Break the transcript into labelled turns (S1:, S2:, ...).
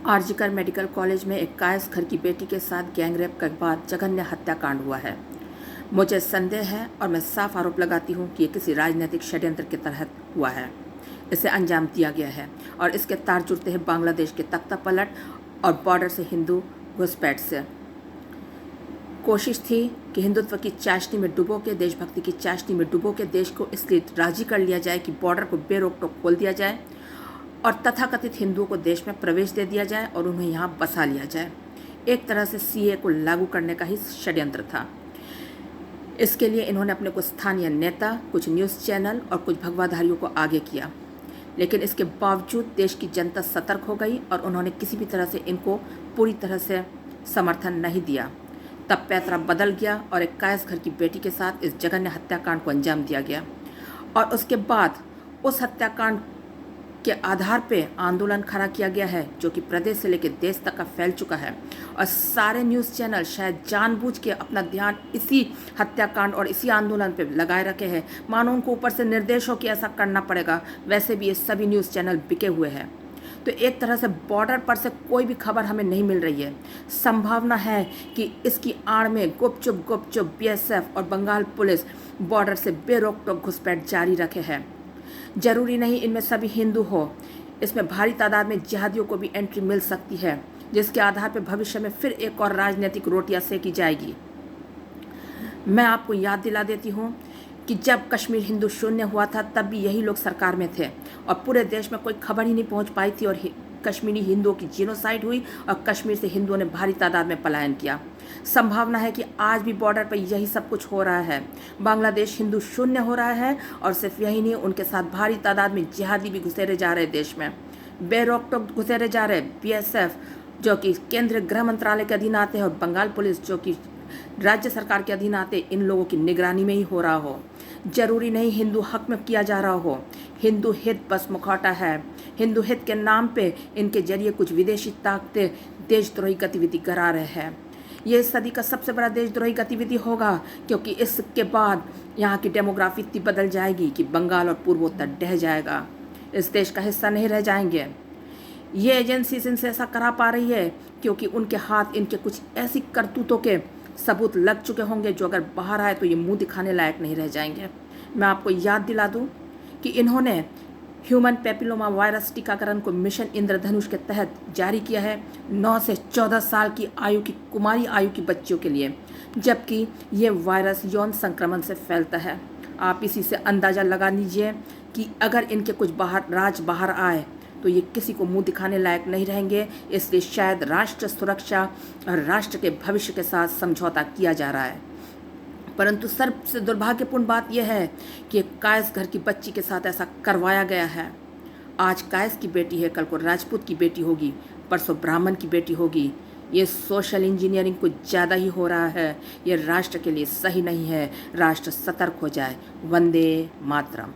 S1: RG Kar medical college में एक कायस घर की बेटी के साथ गैंगरेप के बाद जघन्य हत्याकांड हुआ है। मुझे संदेह है और मैं साफ आरोप लगाती हूँ कि ये किसी राजनीतिक षड्यंत्र के तहत हुआ है। इसे अंजाम दिया गया है और इसके तार जुड़ते हैं बांग्लादेश के तख्ता पलट और बॉर्डर से हिंदू घुसपैठ से। कोशिश थी कि हिंदुत्व की चाशनी में डुबो के, देशभक्ति की चाशनी में डुबो के देश को इसलिए राजी कर लिया जाए कि बॉर्डर को बेरोक टोक खोल दिया जाए और तथाकथित हिंदुओं को देश में प्रवेश दे दिया जाए और उन्हें यहाँ बसा लिया जाए। एक तरह से सीए को लागू करने का ही षड्यंत्र था। इसके लिए इन्होंने अपने कुछ स्थानीय नेता, कुछ न्यूज़ चैनल और कुछ भगवाधारियों को आगे किया, लेकिन इसके बावजूद देश की जनता सतर्क हो गई और उन्होंने किसी भी तरह से इनको पूरी तरह से समर्थन नहीं दिया। तब पैतरा बदल गया और एक कायस घर की बेटी के साथ इस जघन्य हत्याकांड को अंजाम दिया गया और उसके बाद उस हत्याकांड के आधार पे आंदोलन खड़ा किया गया है, जो कि प्रदेश से लेकर देश तक का फैल चुका है और सारे न्यूज़ चैनल शायद जानबूझ के अपना ध्यान इसी हत्याकांड और इसी आंदोलन पे लगाए रखे हैं, मानो उनको ऊपर से निर्देश हो कि ऐसा करना पड़ेगा। वैसे भी ये सभी न्यूज़ चैनल बिके हुए हैं। तो एक तरह से बॉर्डर पर से कोई भी खबर हमें नहीं मिल रही है। संभावना है कि इसकी आड़ में गुपचुप बीएसएफ और बंगाल पुलिस बॉर्डर से बेरोक टोक घुसपैठ जारी रखे हैं। जरूरी नहीं इनमें सभी हिंदू हो, इसमें भारी तादाद में जिहादियों को भी एंट्री मिल सकती है, जिसके आधार पर भविष्य में फिर एक और राजनीतिक रोटियां सेकी जाएगी। मैं आपको याद दिला देती हूँ कि जब कश्मीर हिंदू शून्य हुआ था तब भी यही लोग सरकार में थे और पूरे देश में कोई खबर ही नहीं पहुँच पाई थी और कश्मीरी हिंदुओं की जीनोसाइड हुई और कश्मीर से हिंदुओं ने भारी तादाद में पलायन किया। संभावना है कि आज भी बॉर्डर पर यही सब कुछ हो रहा है। बांग्लादेश हिंदू शून्य हो रहा है और सिर्फ यही नहीं, उनके साथ भारी तादाद में जिहादी भी घुसेरे जा रहे देश में, बेरोक टोक घुसेरे जा रहे। बीएसएफ जो कि केंद्रीय गृह मंत्रालय के अधीन आते हैं और बंगाल पुलिस जो कि राज्य सरकार के अधीन आते, इन लोगों की निगरानी में ही हो रहा हो। जरूरी नहीं हिंदू हक में किया जा रहा हो। हिंदू हित बस मुखौटा है। हिंदू हित के नाम पे इनके जरिए कुछ विदेशी ताकतें देशद्रोही गतिविधि करा रहे हैं। ये इस सदी का सबसे बड़ा देशद्रोही गतिविधि होगा, क्योंकि इसके बाद यहाँ की डेमोग्राफी इतनी बदल जाएगी कि बंगाल और पूर्वोत्तर ढह जाएगा, इस देश का हिस्सा नहीं रह जाएंगे। ये एजेंसी इनसे ऐसा करा पा रही है क्योंकि उनके हाथ इनके कुछ ऐसी करतूतों के सबूत लग चुके होंगे जो अगर बाहर आए तो ये मुंह दिखाने लायक नहीं रह जाएंगे। मैं आपको याद दिला दूं कि इन्होंने ह्यूमन पेपिलोमा वायरस टीकाकरण को मिशन इंद्रधनुष के तहत जारी किया है 9 से 14 साल की आयु की कुमारी आयु की बच्चियों के लिए, जबकि ये वायरस यौन संक्रमण से फैलता है। आप इसी से अंदाज़ा लगा लीजिए कि अगर इनके कुछ बाहर आए तो ये किसी को मुंह दिखाने लायक नहीं रहेंगे। इसलिए शायद राष्ट्र सुरक्षा और राष्ट्र के भविष्य के साथ समझौता किया जा रहा है। परंतु सबसे दुर्भाग्यपूर्ण बात यह है कि कायस घर की बच्ची के साथ ऐसा करवाया गया है। आज कायस की बेटी है, कल को राजपूत की बेटी होगी, परसों ब्राह्मण की बेटी होगी। ये सोशल इंजीनियरिंग कुछ ज़्यादा ही हो रहा है। ये राष्ट्र के लिए सही नहीं है। राष्ट्र सतर्क हो जाए। वंदे मातरम।